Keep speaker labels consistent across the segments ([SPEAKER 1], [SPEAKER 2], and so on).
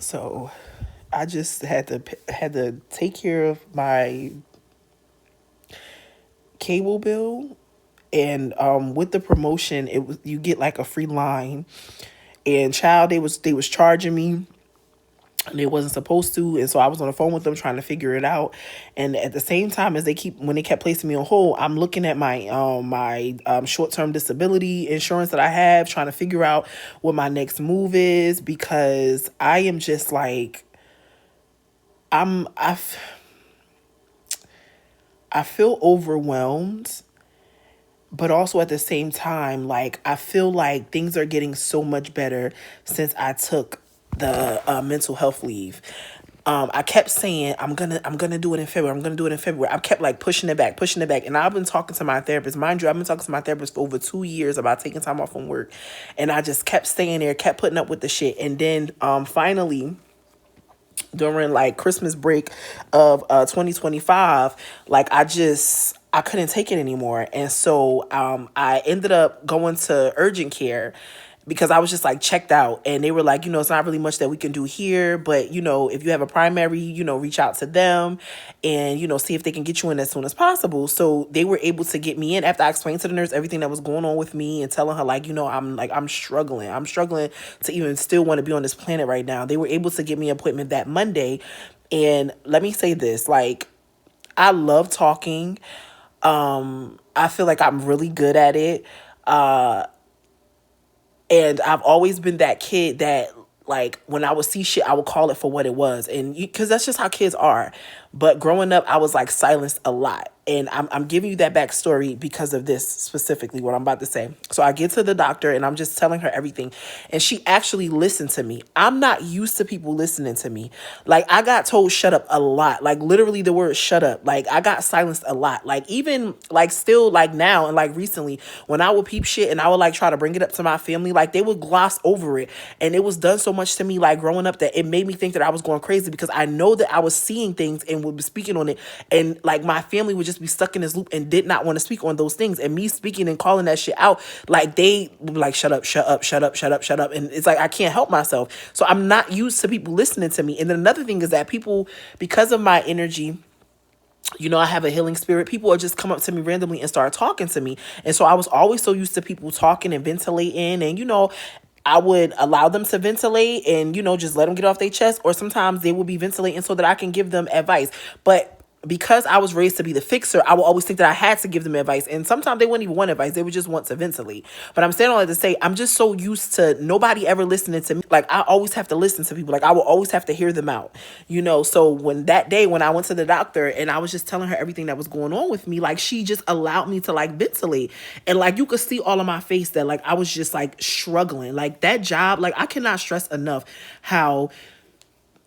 [SPEAKER 1] So I just had to take care of my cable bill, and with the promotion, it was you get like a free line. And child, they was charging me, and they wasn't supposed to, and so I was on the phone with them trying to figure it out. And at the same time, as when they kept placing me on hold, I'm looking at my short-term disability insurance that I have, trying to figure out what my next move is, because I am just like, I'm I, f- I feel overwhelmed, but also at the same time, like, I feel like things are getting so much better since I took the mental health leave. I kept saying I'm gonna do it in February. I'm gonna do it in February. I kept like pushing it back, and I've been talking to my therapist. Mind you, I've been talking to my therapist for over 2 years about taking time off from work, and I just kept staying there, kept putting up with the shit, and then finally, during like Christmas break of 2025, like, I couldn't take it anymore. And so I ended up going to urgent care, because I was just like checked out, and they were like, it's not really much that we can do here, but if you have a primary, reach out to them, and see if they can get you in as soon as possible. So they were able to get me in after I explained to the nurse everything that was going on with me, and telling her, like, I'm struggling to even still want to be on this planet right now. They were able to get me an appointment that Monday. And let me say this, like, I love talking. I feel like I'm really good at it. And I've always been that kid that, like, when I would see shit, I would call it for what it was. And because that's just how kids are. But growing up, I was like silenced a lot. And I'm giving you that backstory because of this specifically, what I'm about to say. So I get to the doctor, and I'm just telling her everything. And she actually listened to me. I'm not used to people listening to me. Like, I got told shut up a lot. Like, literally the word shut up. Like, I got silenced a lot. Like, even like still, like now and like recently, when I would peep shit and I would like try to bring it up to my family, like, they would gloss over it. And it was done so much to me, like, growing up, that it made me think that I was going crazy, because I know that I was seeing things and would be speaking on it. And like, my family would just be stuck in this loop and did not want to speak on those things. And me speaking and calling that shit out, like, they would be like, shut up, shut up, shut up, shut up, shut up. And it's like, I can't help myself. So I'm not used to people listening to me. And then another thing is that people, because of my energy, I have a healing spirit. People would just come up to me randomly and start talking to me. And so I was always so used to people talking and ventilating. And, I would allow them to ventilate and, just let them get off their chest. Or sometimes they will be ventilating so that I can give them advice. But because I was raised to be the fixer, I would always think that I had to give them advice. And sometimes they wouldn't even want advice. They would just want to ventilate. But I'm saying all that to say, I'm just so used to nobody ever listening to me. Like, I always have to listen to people. Like, I will always have to hear them out, So when that day, when I went to the doctor and I was just telling her everything that was going on with me, like, she just allowed me to like ventilate. And like, you could see all of my face that like, I was just like struggling. Like, that job, like, I cannot stress enough how,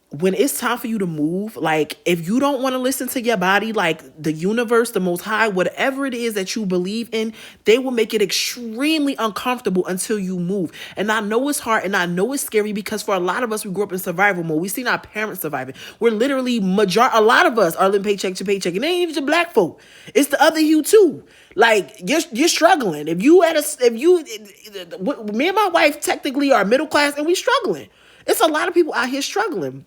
[SPEAKER 1] when it's time for you to move, like, if you don't want to listen to your body, like, the universe, the most high, whatever it is that you believe in, they will make it extremely uncomfortable until you move. And I know it's hard, and I know it's scary, because for a lot of us, we grew up in survival mode. We seen our parents surviving. We're literally a lot of us are living paycheck to paycheck. And it ain't even just black folk. It's the other you too. Like, you're struggling. Me and my wife technically are middle class, and we struggling. It's a lot of people out here struggling.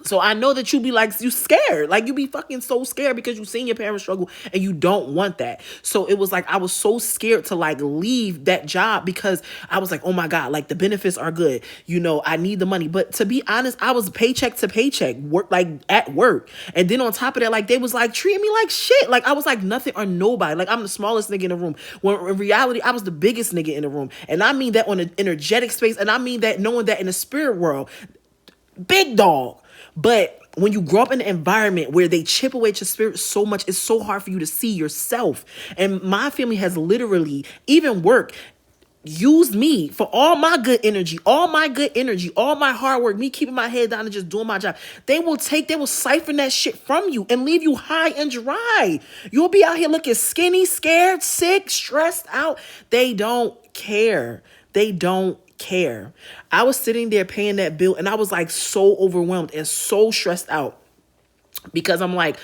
[SPEAKER 1] So I know that you be like, you scared. Like, you be fucking so scared because you seen your parents struggle and you don't want that. So it was like, I was so scared to like leave that job, because I was like, oh my God, like, the benefits are good. I need the money. But to be honest, I was paycheck to paycheck, work, like, at work. And then on top of that, like, they was like treating me like shit. Like, I was like nothing or nobody. Like, I'm the smallest nigga in the room. When in reality, I was the biggest nigga in the room. And I mean that on an energetic space. And I mean that knowing that in the spirit world, big dog. But when you grow up in an environment where they chip away at your spirit so much, it's so hard for you to see yourself. And my family has literally, even work, used me for all my good energy, all my hard work, me keeping my head down and just doing my job. They will siphon that shit from you and leave you high and dry. You'll be out here looking skinny, scared, sick, stressed out. They don't care. They don't care. I was sitting there paying that bill, and I was like so overwhelmed and so stressed out, because I'm like,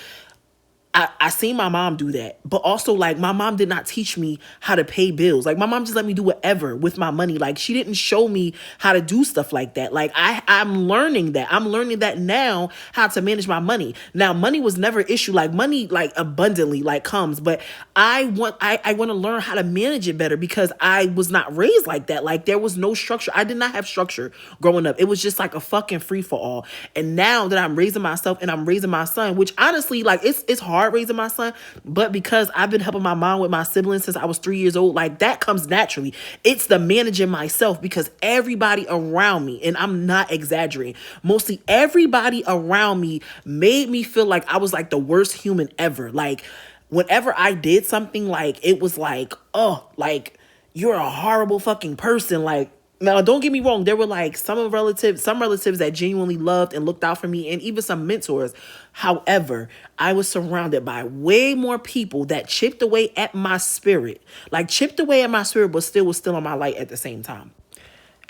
[SPEAKER 1] I seen my mom do that, but also like my mom did not teach me how to pay bills. Like my mom just let me do whatever with my money. Like she didn't show me how to do stuff like that. Like I'm learning that. I'm learning that now, how to manage my money. Now money was never an issue. Like money like abundantly like comes, but I want to learn how to manage it better because I was not raised like that. Like there was no structure. I did not have structure growing up. It was just like a fucking free for all. And now that I'm raising myself and I'm raising my son, which honestly like it's hard raising my son, but because I've been helping my mom with my siblings since I was 3 years old, like that comes naturally. It's the managing myself because everybody around me, and I'm not exaggerating, mostly everybody around me made me feel like I was like the worst human ever. Like whenever I did something, like it was like, oh, like you're a horrible fucking person. Like now, don't get me wrong. There were like some relatives that genuinely loved and looked out for me, and even some mentors. However, I was surrounded by way more people that chipped away at my spirit, but still was still on my light at the same time.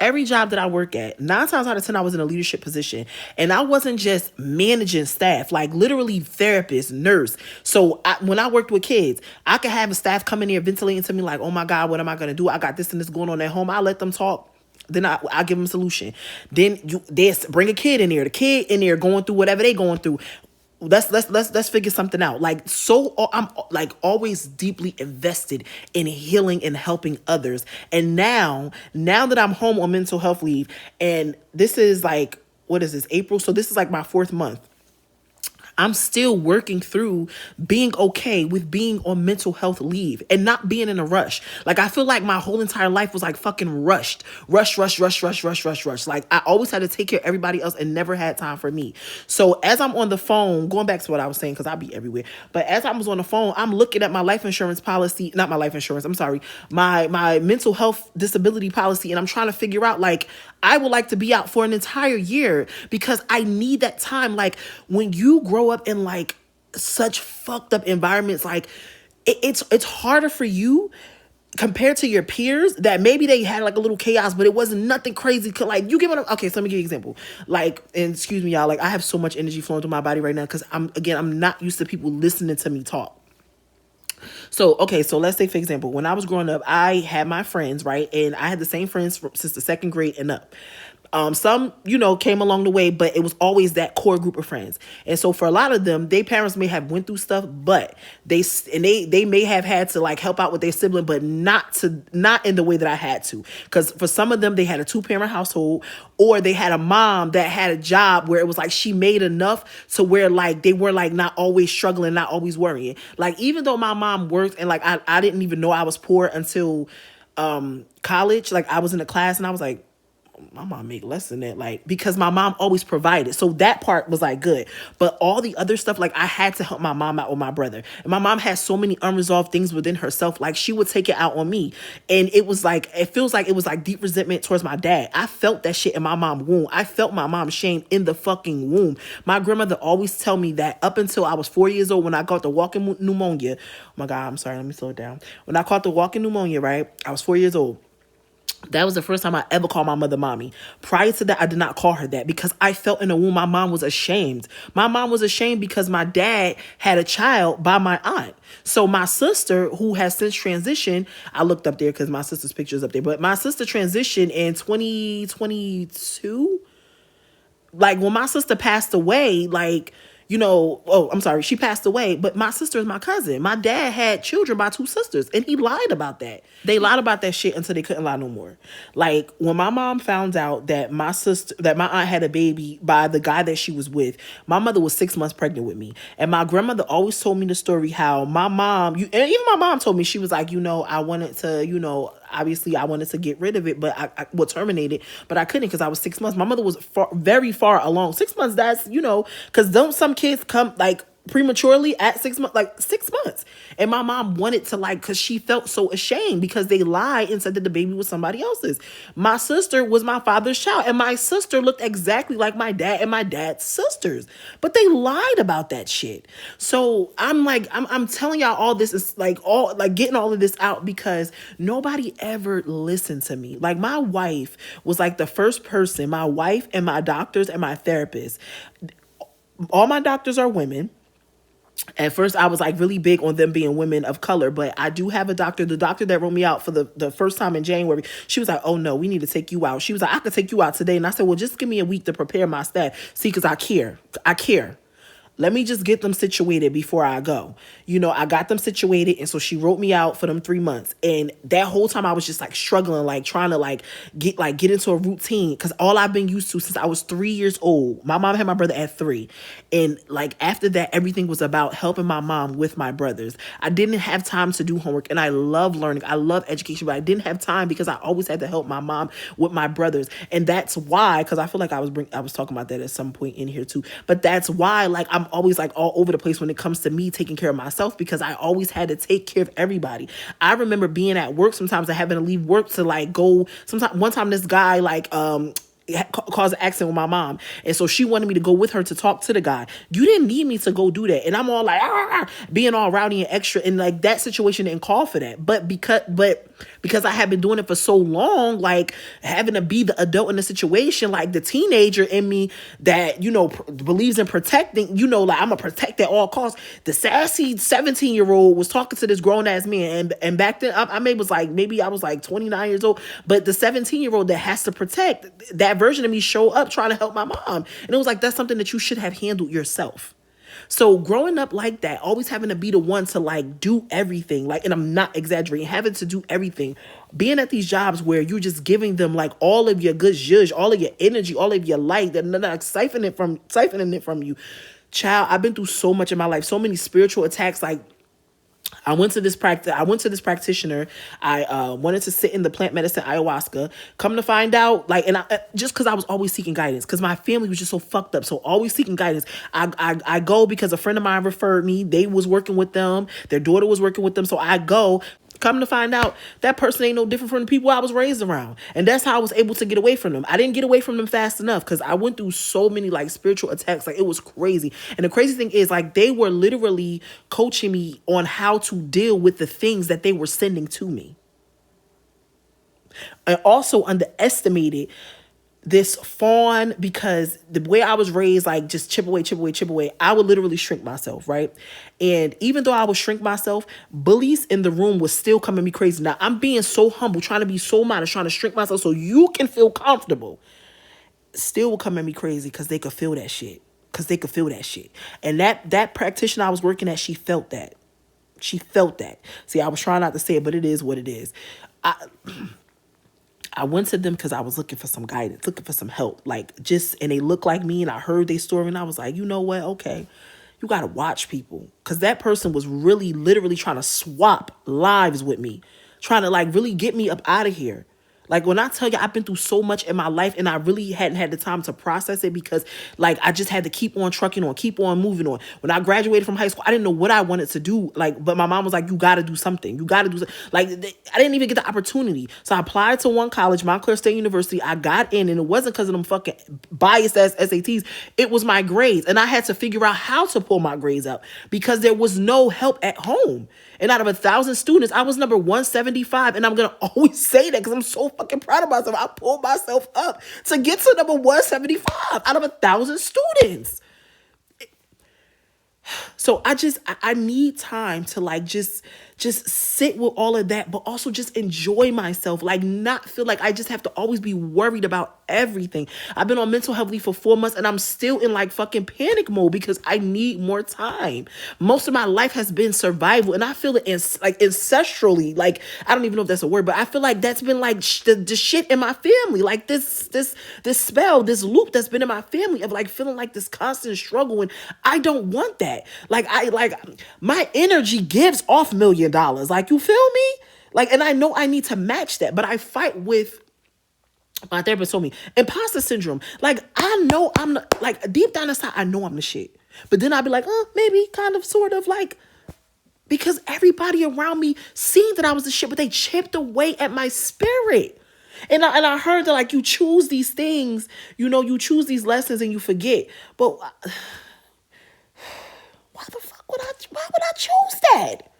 [SPEAKER 1] Every job that I work at, 9 times out of 10, I was in a leadership position. And I wasn't just managing staff, like literally therapist, nurse. So when I worked with kids, I could have a staff come in here ventilating to me like, oh my God, what am I going to do? I got this and this going on at home. I let them talk. Then I give them a solution. Then they bring a kid in there. The kid in there going through whatever they going through. Let's figure something out. Like so, I'm like always deeply invested in healing and helping others. And now that I'm home on mental health leave, and this is like, what is this, April? So this is like my 4th month. I'm still working through being okay with being on mental health leave and not being in a rush. Like, I feel like my whole entire life was like fucking rushed. Rush. Like, I always had to take care of everybody else and never had time for me. So as I'm on the phone, going back to what I was saying, because I'll be everywhere. But as I was on the phone, I'm looking at my life insurance policy, not my life insurance, I'm sorry, my mental health disability policy. And I'm trying to figure out, like, I would like to be out for an entire year because I need that time. Like when you grow up in like such fucked up environments, like it's harder for you compared to your peers that maybe they had like a little chaos, but it wasn't nothing crazy. Like you give it. Okay, so let me give you an example. Like, and excuse me, y'all. Like I have so much energy flowing through my body right now because I'm not used to people listening to me talk. So, okay, so let's say, for example, when I was growing up, I had my friends, right? And I had the same friends since the 2nd grade and up. Some, came along the way, but it was always that core group of friends. And so for a lot of them, their parents may have went through stuff, but they may have had to like help out with their sibling, but not in the way that I had to. Because for some of them, they had a 2-parent household, or they had a mom that had a job where it was like she made enough to where like they were like not always struggling, not always worrying. Like even though my mom worked and like I didn't even know I was poor until college. Like I was in a class and I was like, my mom make less than that, like, because my mom always provided. So that part was like good. But all the other stuff, like I had to help my mom out with my brother. And my mom had so many unresolved things within herself. Like she would take it out on me. And it was like, it feels like it was like deep resentment towards my dad. I felt that shit in my mom's womb. I felt my mom's shame in the fucking womb. My grandmother always tell me that up until I was 4 years old, when I got the walking pneumonia. Oh my God, I'm sorry. Let me slow it down. When I caught the walking pneumonia, right? I was 4 years old. That was the first time I ever called my mother mommy. Prior to that, I did not call her that because I felt in the womb my mom was ashamed. My mom was ashamed because my dad had a child by my aunt. So my sister, who has since transitioned, I looked up there because my sister's picture is up there, but my sister transitioned in 2022. Like when my sister passed away, like, I'm sorry, she passed away, but my sister is my cousin. My dad had children by 2 sisters, and he lied about that. They lied about that shit until they couldn't lie no more. Like when my mom found out that my aunt had a baby by the guy that she was with, my mother was 6 months pregnant with me. And my grandmother always told me the story how my mom, and even my mom told me, she was like, I wanted to, obviously I wanted to get rid of it, but I would terminate it, but I couldn't because I was 6 months. My mother was very far along. 6 months, that's, because don't some kids come like prematurely at 6 months, like 6 months. And my mom wanted to because she felt so ashamed because they lied and said that the baby was somebody else's. My sister was my father's child, and my sister looked exactly like my dad and my dad's sisters, but they lied about that shit. So I'm telling y'all all this is getting all of this out because nobody ever listened to me. Like my wife was like the first person, my wife and my doctors and my therapist. All my doctors are women. At first I was like really big on them being women of color, but I do have a doctor. The doctor that wrote me out for the first time in January, she was like, oh no, we need to take you out. She was like, I could take you out today. And I said, well, just give me a week to prepare my staff. See, because I care. Let me just get them situated before I go. I got them situated. And so she wrote me out for them 3 months. And that whole time I was just like struggling, like trying to get into a routine. Cause all I've been used to since I was 3 years old. My mom had my brother at 3. And like after that, everything was about helping my mom with my brothers. I didn't have time to do homework. And I love learning. I love education, but I didn't have time because I always had to help my mom with my brothers. And that's why, cause I feel like I was talking about that at some point in here too. But that's why like I'm always like all over the place when it comes to me taking care of myself, because I always had to take care of everybody. I remember being at work sometimes and having to leave work to like go. One time this guy caused an accident with my mom, and so she wanted me to go with her to talk to the guy. You didn't need me to go do that, and I'm all like being all rowdy and extra, and like that situation didn't call for that. But because I have been doing it for so long, like having to be the adult in the situation, like the teenager in me that believes in protecting, like I'm gonna protect at all costs. The sassy 17-year-old was talking to this grown ass man, and back then maybe I was like 29 years old, but the 17-year-old that has to protect, that version of me show up trying to help my mom, and it was like that's something that you should have handled yourself. So growing up like that, always having to be the one to like do everything, like, and I'm not exaggerating, having to do everything, being at these jobs where you're just giving them like all of your good zhuzh, all of your energy, all of your light, they're not siphoning it from you. Child, I've been through so much in my life, so many spiritual attacks. Like I went to this practitioner. I wanted to sit in the plant medicine ayahuasca. Come to find out, like, and just because I was always seeking guidance, because my family was just so fucked up, so always seeking guidance. I go because a friend of mine referred me. They was working with them. Their daughter was working with them, so I go. Come to find out, that person ain't no different from the people I was raised around. And that's how I was able to get away from them. I didn't get away from them fast enough because I went through so many like spiritual attacks. Like it was crazy. And the crazy thing is like they were literally coaching me on how to deal with the things that they were sending to me. I also underestimated this fawn because the way I was raised, like just chip away, chip away, chip away, I would literally shrink myself, right? And even though I would shrink myself, bullies in the room was still coming me crazy. Now I'm being so humble, trying to be so modest, trying to shrink myself so you can feel comfortable. Still would come at me crazy because they could feel that shit. And that practitioner I was working at, she felt that. See, I was trying not to say it, but it is what it is. I went to them because I was looking for some guidance, looking for some help. And they looked like me, and I heard their story, and I was like, you know what? Okay, you got to watch people. Because that person was really, literally trying to swap lives with me, trying to like really get me up out of here. Like when I tell you I've been through so much in my life and I really hadn't had the time to process it because like I just had to keep on trucking on, keep on moving on. When I graduated from high school, I didn't know what I wanted to do. Like, but my mom was like, you got to do something. You got to do something. Like I didn't even get the opportunity. So I applied to one college, Montclair State University. I got in and it wasn't because of them fucking biased ass SATs. It was my grades. And I had to figure out how to pull my grades up because there was no help at home. And out of 1,000 students, I was number 175. And I'm going to always say that because I'm so fucking proud of myself. I pulled myself up to get to number 175 out of 1,000 students. So I need time to like just sit with all of that, but also just enjoy myself. Like not feel like I just have to always be worried about everything. I've been on mental health leave for 4 months and I'm still in like fucking panic mode because I need more time. Most of my life has been survival, and I feel it like ancestrally. Like I don't even know if that's a word, but I feel like that's been like the shit in my family. Like this spell, this loop that's been in my family of like feeling like this constant struggle, and I don't want that. Like my energy gives off $1 million. Like, you feel me? Like, and I know I need to match that, but I fight with, my therapist told me, imposter syndrome. Like, I know I'm not, like deep down inside, I know I'm the shit. But then I'd be like, maybe kind of sort of like, because everybody around me seen that I was the shit, but they chipped away at my spirit. And I heard that like you choose these things, you choose these lessons and you forget. But why the fuck why would I choose that?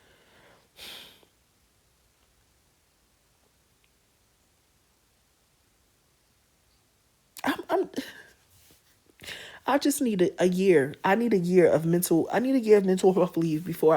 [SPEAKER 1] I'm I just need a year. I need a year of mental health leave before